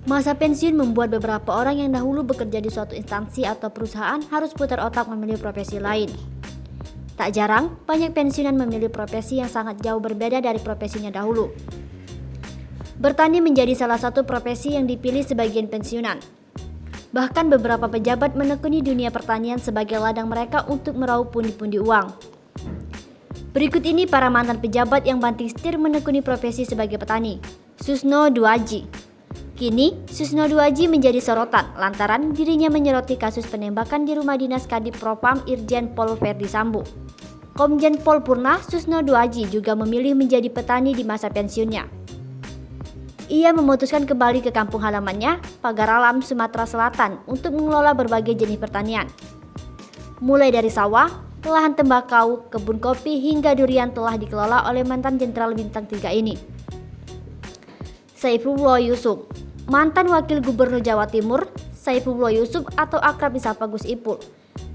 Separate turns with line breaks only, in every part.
Masa pensiun membuat beberapa orang yang dahulu bekerja di suatu instansi atau perusahaan harus putar otak memilih profesi lain. Tak jarang, banyak pensiunan memilih profesi yang sangat jauh berbeda dari profesinya dahulu. Bertani menjadi salah satu profesi yang dipilih sebagian pensiunan. Bahkan beberapa pejabat menekuni dunia pertanian sebagai ladang mereka untuk meraup pundi-pundi uang. Berikut ini para mantan pejabat yang banting setir menekuni profesi sebagai petani. Susno Duaji. Kini, Susno Duaji menjadi sorotan lantaran dirinya menyoroti kasus penembakan di rumah dinas Kadip Propam Irjen Pol Verdi Sambo. Komjen Pol Purna Susno Duaji juga memilih menjadi petani di masa pensiunnya. Ia memutuskan kembali ke kampung halamannya, Pagaralam, Sumatera Selatan untuk mengelola berbagai jenis pertanian. Mulai dari sawah, lahan tembakau, kebun kopi hingga durian telah dikelola oleh mantan Jenderal Bintang 3 ini. Saifullah Yusuf, mantan Wakil Gubernur Jawa Timur, Saifullah Yusuf atau akrab disapa Gus Ipul,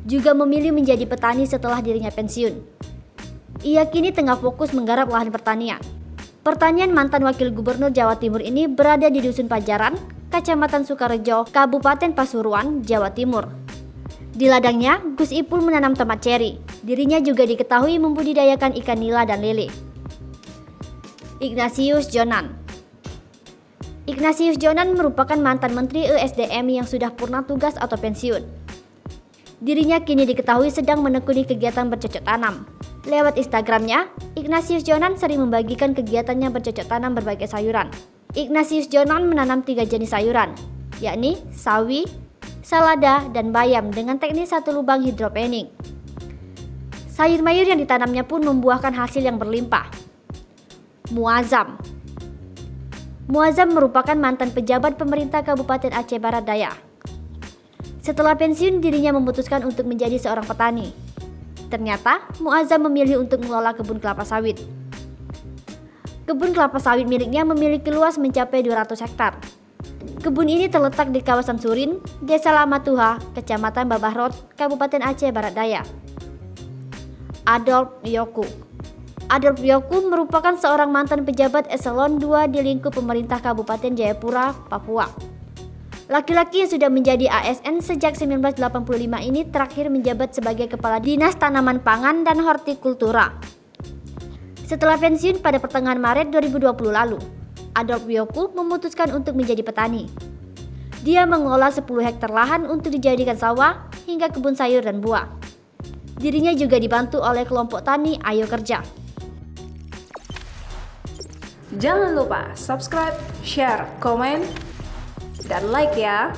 juga memilih menjadi petani setelah dirinya pensiun. Ia kini tengah fokus menggarap lahan pertanian. Pertanian mantan Wakil Gubernur Jawa Timur ini berada di Dusun Pajaran, Kecamatan Sukarejo, Kabupaten Pasuruan, Jawa Timur. Di ladangnya, Gus Ipul menanam tomat ceri. Dirinya juga diketahui membudidayakan ikan nila dan lele. Ignatius Jonan. Ignatius Jonan merupakan mantan Menteri ESDM yang sudah purna tugas atau pensiun. Dirinya kini diketahui sedang menekuni kegiatan bercocok tanam. Lewat Instagramnya, Ignatius Jonan sering membagikan kegiatannya bercocok tanam berbagai sayuran. Ignatius Jonan menanam 3 jenis sayuran, yakni sawi, salada, dan bayam dengan teknik satu lubang hidroponik. Sayur mayur yang ditanamnya pun membuahkan hasil yang berlimpah. Muazzam merupakan mantan pejabat pemerintah Kabupaten Aceh Barat Daya. Setelah pensiun, dirinya memutuskan untuk menjadi seorang petani. Ternyata, Muazzam memilih untuk mengelola kebun kelapa sawit. Kebun kelapa sawit miliknya memiliki luas mencapai 200 hektar. Kebun ini terletak di kawasan Surin, Desa Lamatuha, Kecamatan Babahrot, Kabupaten Aceh Barat Daya. Adolf Yoku merupakan seorang mantan pejabat eselon 2 di lingkup pemerintah Kabupaten Jayapura, Papua. Laki-laki yang sudah menjadi ASN sejak 1985 ini terakhir menjabat sebagai Kepala Dinas Tanaman Pangan dan Hortikultura. Setelah pensiun pada pertengahan Maret 2020 lalu, Adolf Yoku memutuskan untuk menjadi petani. Dia mengelola 10 hektar lahan untuk dijadikan sawah hingga kebun sayur dan buah. Dirinya juga dibantu oleh kelompok tani Ayo Kerja.
Jangan lupa subscribe, share, komen, dan like ya.